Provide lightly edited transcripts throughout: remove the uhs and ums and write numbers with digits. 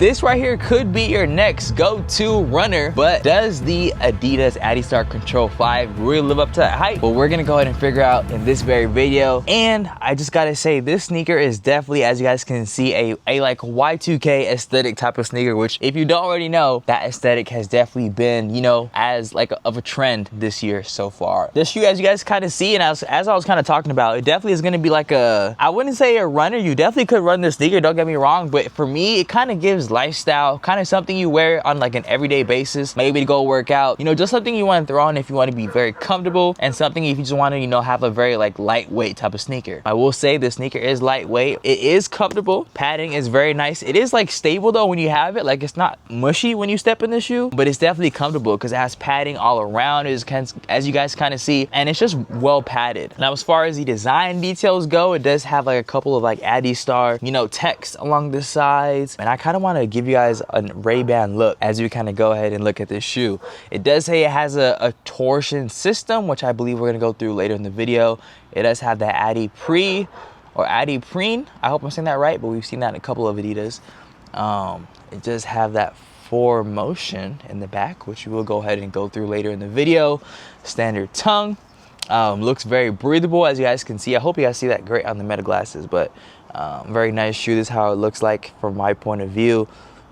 This right here could be your next go-to runner, but does the Adidas ADISTAR Control 5 really live up to that hype? Well, we're gonna go ahead and figure out in this very video. And I just gotta say, this sneaker is definitely, as you guys can see, a like Y2K aesthetic type of sneaker, which if you don't already know, that aesthetic has definitely been, you know, as like of a trend this year so far. This shoe, as you guys kind of see, and as I was kind of talking about, it definitely is gonna be like a, I wouldn't say a runner, you definitely could run this sneaker, don't get me wrong, but for me, it kind of gives lifestyle, kind of something you wear on like an everyday basis, maybe to go work out, you know, just something you want to throw on if you want to be very comfortable, and something if you just want to, you know, have a very like lightweight type of sneaker. I will say this sneaker is lightweight, it is comfortable, padding is very nice, it is like stable though when you have it, like it's not mushy when you step in the shoe, but it's definitely comfortable because it has padding all around, as you guys kind of see, and it's just well padded. Now as far as the design details go, it does have like a couple of like ADISTAR, you know, text along the sides, and I kind of want to give you guys a Ray-Ban look as we kind of go ahead and look at this shoe. It does say it has a torsion system, which I believe we're going to go through later in the video. It does have that Adiprene, I hope I'm saying that right, but we've seen that in a couple of Adidas. It does have that 4 motion in the back, which we will go ahead and go through later in the video. Standard tongue. Looks very breathable, as you guys can see. I hope you guys see that great on the Meta glasses, but very nice shoe. This is how it looks like from my point of view.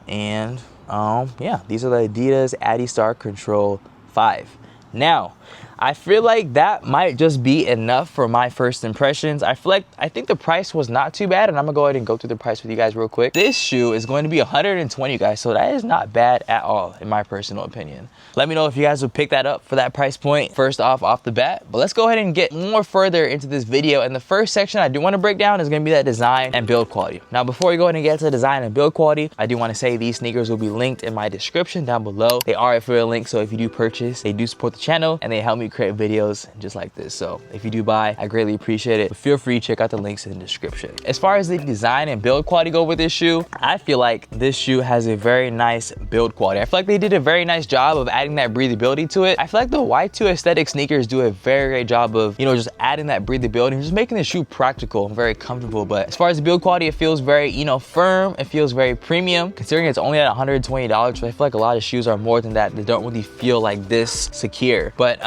And yeah, these are the Adidas ADISTAR Control 5. Now, I feel like that might just be enough for my first impressions. I think the price was not too bad, and I'm gonna go ahead and go through the price with you guys real quick. This shoe is going to be 120, guys, so that is not bad at all in my personal opinion. Let me know if you guys would pick that up for that price point first off the bat. But let's go ahead and get more further into this video. And the first section I do want to break down is going to be that design and build quality. Now, before we go ahead and get to the design and build quality, I do want to say these sneakers will be linked in my description down below. They are affiliate links, so if you do purchase, they do support the channel and they help me create videos just like this. So if you do buy, I greatly appreciate it. But feel free to check out the links in the description. As far as the design and build quality go with this shoe, I feel like this shoe has a very nice build quality. I feel like they did a very nice job of adding that breathability to it. I feel like the Y2 aesthetic sneakers do a very great job of, you know, just adding that breathability and just making the shoe practical and very comfortable. But as far as the build quality, it feels very, you know, firm. It feels very premium, considering it's only at $120. But I feel like a lot of shoes are more than that. They don't really feel like this secure. But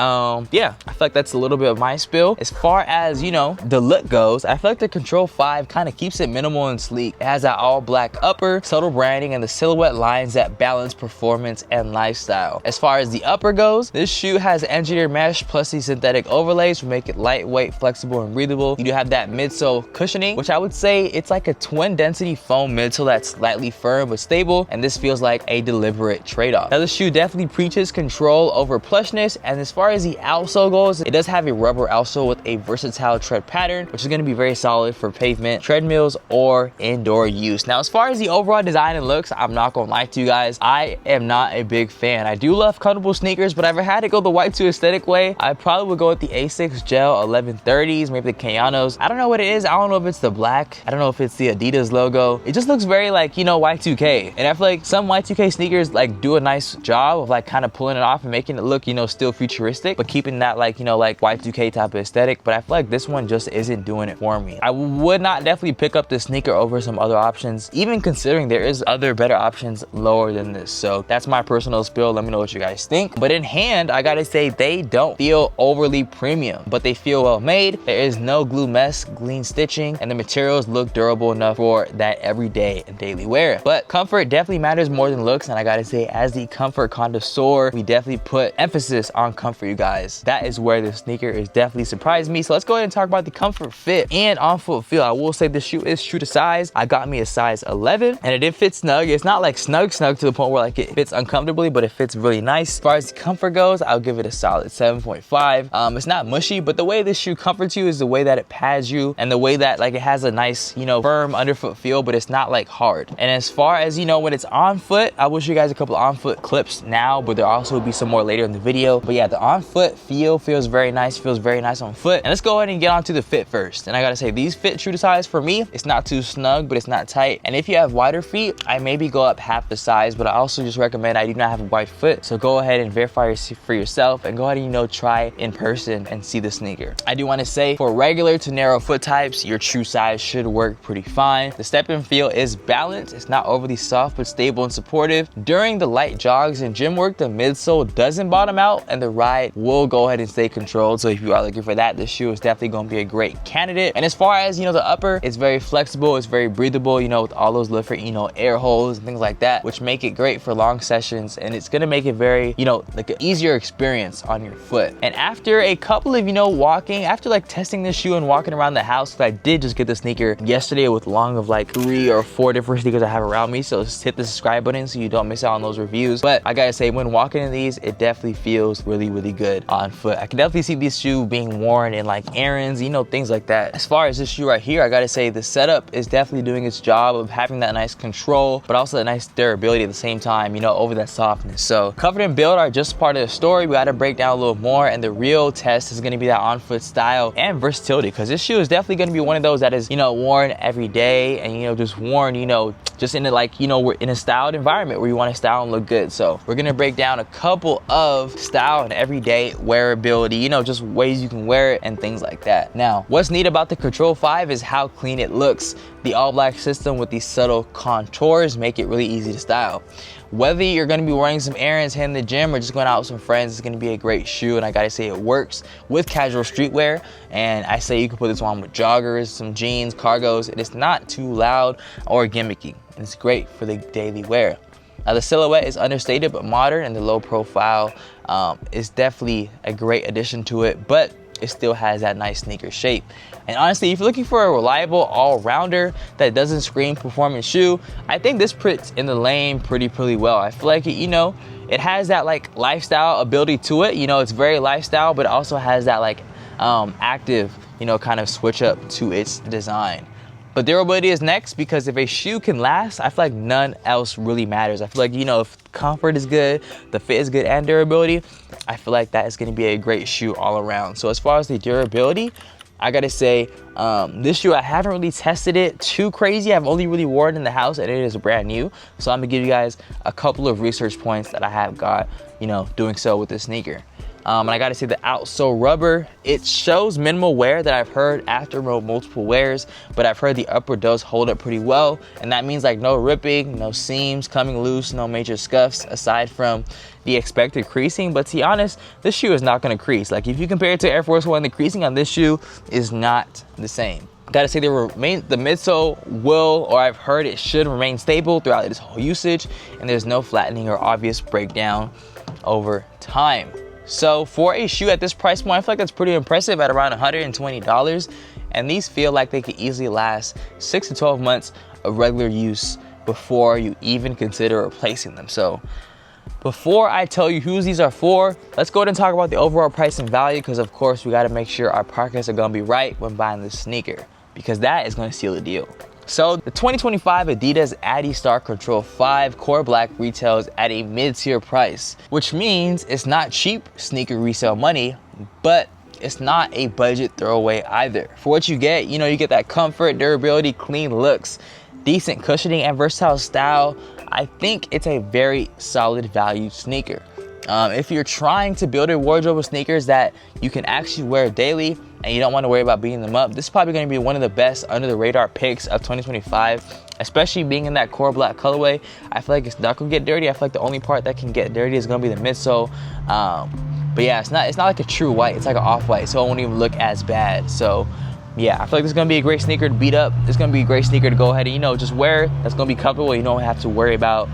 yeah, I feel like that's a little bit of my spill. As far as, you know, the look goes, I feel like the Control 5 kind of keeps it minimal and sleek. It has that all black upper, subtle branding, and the silhouette lines that balance performance and lifestyle. As far as the upper goes, this shoe has engineered mesh plus these synthetic overlays to make it lightweight, flexible, and breathable. You do have that midsole cushioning, which I would say it's like a twin density foam midsole that's slightly firm but stable, and this feels like a deliberate trade-off. Now, this shoe definitely preaches control over plushness, and as far as the outsole goes, it does have a rubber outsole with a versatile tread pattern, which is going to be very solid for pavement, treadmills, or indoor use. Now, as far as the overall design and looks, I'm not gonna lie to you guys, I am not a big fan. I do love comfortable sneakers, but if I had to go the Y2 aesthetic way, I probably would go with the Asics Gel 1130s, maybe the Kayanos. I don't know what it is. I don't know if it's the black. I don't know if it's the Adidas logo. It just looks very like, you know, Y2K. And I feel like some Y2K sneakers like do a nice job of like kind of pulling it off and making it look, you know, still futuristic, but keeping that like, you know, like Y2K type of aesthetic. But I feel like this one just isn't doing it for me. I would not definitely pick up this sneaker over some other options, even considering there is other better options lower than this. So that's my personal spill. Let me know what you guys think. But in hand, I gotta say they don't feel overly premium, but they feel well made. There is no glue mess, clean stitching, and the materials look durable enough for that everyday and daily wear. But comfort definitely matters more than looks, and I gotta say, as the comfort connoisseur, we definitely put emphasis on comfort, you guys. That is where the sneaker is definitely surprised me. So let's go ahead and talk about the comfort, fit, and on-foot feel. I will say this shoe is true to size. I got me a size 11, and it did fit snug. It's not like snug to the point where like it fits uncomfortably, but it fits really nice. As far as the comfort goes, I'll give it a solid 7.5. It's not mushy, but the way this shoe comforts you is the way that it pads you, and the way that like it has a nice, you know, firm underfoot feel, but it's not like hard. And as far as, you know, when it's on foot, I will show you guys a couple on foot clips now, but there also will be some more later in the video. But yeah, the on foot foot feel feels very nice, on foot. And let's go ahead and get onto the fit first. And I gotta say, these fit true to size for me. It's not too snug, but it's not tight. And if you have wider feet, I maybe go up half the size, but I also just recommend, I do not have a wide foot, so go ahead and verify for yourself and go ahead and, you know, try in person and see the sneaker. I do want to say, for regular to narrow foot types, your true size should work pretty fine. The step and feel is balanced. It's not overly soft, but stable and supportive. During the light jogs and gym work, the midsole doesn't bottom out and the ride will go ahead and stay controlled. So if you are looking for that, this shoe is definitely going to be a great candidate. And as far as, you know, the upper, it's very flexible, it's very breathable, you know, with all those different, you know, air holes and things like that, which make it great for long sessions. And it's going to make it very, you know, like an easier experience on your foot. And after a couple of, you know, after like testing this shoe and walking around the house, I did just get the sneaker yesterday with long of like 3 or 4 different sneakers I have around me. So just hit the subscribe button so you don't miss out on those reviews. But I gotta say, when walking in these, it definitely feels really, really good on foot. I can definitely see this shoe being worn in like errands, you know, things like that. As far as this shoe right here, I gotta say the setup is definitely doing its job of having that nice control, but also that nice durability at the same time, you know, over that softness. So comfort and build are just part of the story. We gotta break down a little more, and the real test is gonna be that on-foot style and versatility, because this shoe is definitely gonna be one of those that is, you know, worn every day and, you know, just worn, you know, just in a, like, you know, we're in a styled environment where you want to style and look good. So we're gonna break down a couple of style and everyday wearability, you know, just ways you can wear it and things like that. Now, what's neat about the Control 5 is how clean it looks. The all black system with these subtle contours make it really easy to style. Whether you're gonna be running some errands, hitting the gym, or just going out with some friends, it's gonna be a great shoe. And I gotta say, it works with casual streetwear. And I say you can put this on with joggers, some jeans, cargos. It is not too loud or gimmicky. It's great for the daily wear. Now, the silhouette is understated but modern, and the low profile is definitely a great addition to it, but it still has that nice sneaker shape. And honestly, if you're looking for a reliable all-rounder that doesn't scream performance shoe, I think this fits in the lane pretty well. I feel like it, you know, it has that like lifestyle ability to it. You know, it's very lifestyle, but it also has that like active, you know, kind of switch up to its design. But durability is next, because if a shoe can last, I feel like none else really matters. I feel like, you know, if comfort is good, the fit is good, and durability, I feel like that is going to be a great shoe all around. So as far as the durability, I gotta say, this shoe, I haven't really tested it too crazy. I've only really worn it in the house, and it is brand new. So I'm gonna give you guys a couple of research points that I have got, you know, doing so with this sneaker. And I gotta say, the outsole rubber, it shows minimal wear that I've heard after multiple wears, but I've heard the upper does hold up pretty well. And that means like no ripping, no seams coming loose, no major scuffs aside from the expected creasing. But to be honest, this shoe is not gonna crease. Like if you compare it to Air Force One, the creasing on this shoe is not the same. Gotta say, the midsole will, or I've heard it should remain stable throughout its whole usage, and there's no flattening or obvious breakdown over time. So for a shoe at this price point, I feel like that's pretty impressive at around $120. And these feel like they could easily last 6 to 12 months of regular use before you even consider replacing them. So before I tell you who these are for, let's go ahead and talk about the overall price and value, because of course we got to make sure our pockets are going to be right when buying this sneaker, because that is going to seal the deal. So the 2025 Adidas ADISTAR Control 5 Core Black retails at a mid-tier price, which means it's not cheap sneaker resale money, but it's not a budget throwaway either. For what you get, you know, you get that comfort, durability, clean looks, decent cushioning, and versatile style. I think it's a very solid value sneaker. If you're trying to build a wardrobe of sneakers that you can actually wear daily and you don't want to worry about beating them up, this is probably going to be one of the best under the radar picks of 2025, especially being in that core black colorway. I feel like it's not going to get dirty. I feel like the only part that can get dirty is going to be the midsole. But yeah, it's not like a true white. It's like an off-white, so it won't even look as bad. So yeah, I feel like this is going to be a great sneaker to beat up. It's going to be a great sneaker to go ahead and, you know, just wear. That's going to be comfortable. You don't have to worry about,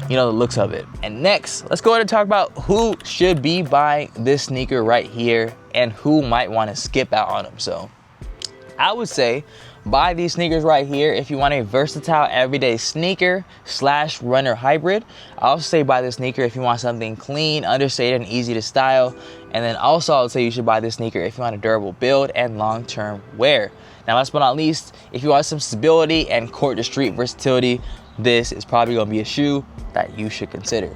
you know, the looks of it. And next, let's go ahead and talk about who should be buying this sneaker right here and who might want to skip out on them. So I would say buy these sneakers right here if you want a versatile everyday sneaker / runner hybrid. I also say buy this sneaker if you want something clean, understated, and easy to style. And then also I would say you should buy this sneaker if you want a durable build and long-term wear. Now, last but not least, if you want some stability and court to street versatility, this is probably going to be a shoe that you should consider.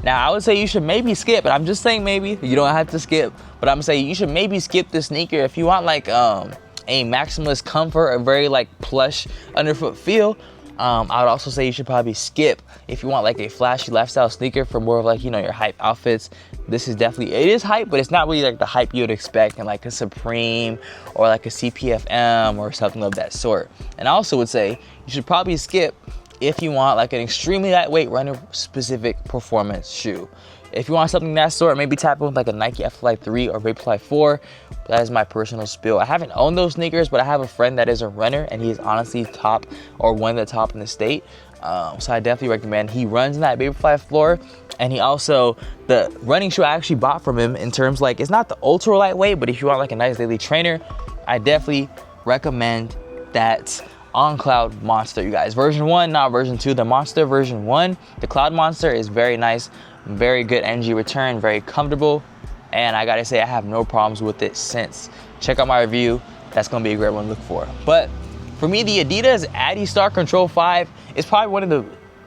Now, I would say you should maybe skip, and I'm just saying maybe, you don't have to skip, but I'm saying you should maybe skip this sneaker if you want like a maximalist comfort, a very like plush underfoot feel. I would also say you should probably skip if you want like a flashy lifestyle sneaker for more of like, you know, your hype outfits. This is definitely, it is hype, but it's not really like the hype you would expect in like a Supreme or like a CPFM or something of that sort. And I also would say you should probably skip if you want like an extremely lightweight runner specific performance shoe. If you want something that sort, maybe tap in with like a Nike Fly 3 or Vaporfly 4. That is my personal spill. I haven't owned those sneakers, but I have a friend that is a runner and he is honestly top or one of the top in the state. So I definitely recommend. He runs in that Vaporfly floor, and he also, the running shoe I actually bought from him in terms like, it's not the ultra lightweight, but if you want like a nice daily trainer, I definitely recommend that On Cloud Monster, you guys. Version 1, not version 2. The Monster version 1, the Cloud Monster is very nice, very good energy return, very comfortable, and I gotta say I have no problems with it since. Check out my review. That's gonna be a great one to look for. But for me, the Adidas ADISTAR Control 5 is probably one of the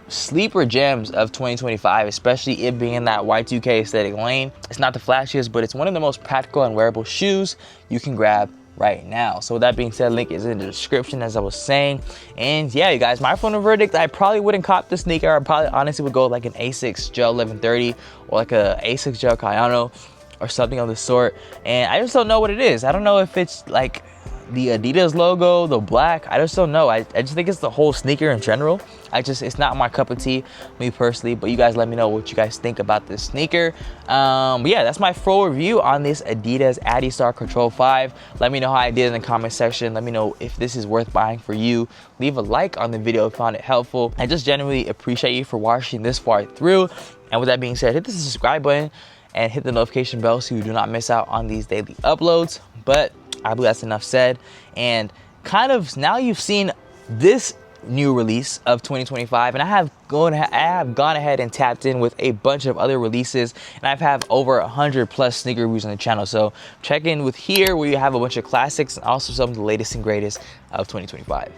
sleeper gems of 2025, especially it being in that Y2K aesthetic lane. It's not the flashiest, but it's one of the most practical and wearable shoes you can grab right now. So with that being said, link is in the description, as I was saying. And yeah, you guys, my final verdict, I probably wouldn't cop the sneaker. I probably honestly would go like an Asics Gel 1130 or like a Asics Gel Cayano or something of the sort. And I just don't know what it is. I don't know if it's like the Adidas logo, the black, I just don't know. I just think it's the whole sneaker in general. It's not my cup of tea, me personally, but you guys let me know what you guys think about this sneaker. But yeah, that's my full review on this Adidas ADISTAR Control 5. Let me know how I did in the comment section. Let me know if this is worth buying for you. Leave a like on the video if you found it helpful. I just genuinely appreciate you for watching this far through. And with that being said, hit the subscribe button and hit the notification bell so you do not miss out on these daily uploads. But I believe that's enough said. And kind of now you've seen this new release of 2025, and I have gone ahead and tapped in with a bunch of other releases, and I've had over 100 plus sneaker reviews on the channel. So check in with here where you have a bunch of classics and also some of the latest and greatest of 2025.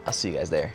I'll see you guys there.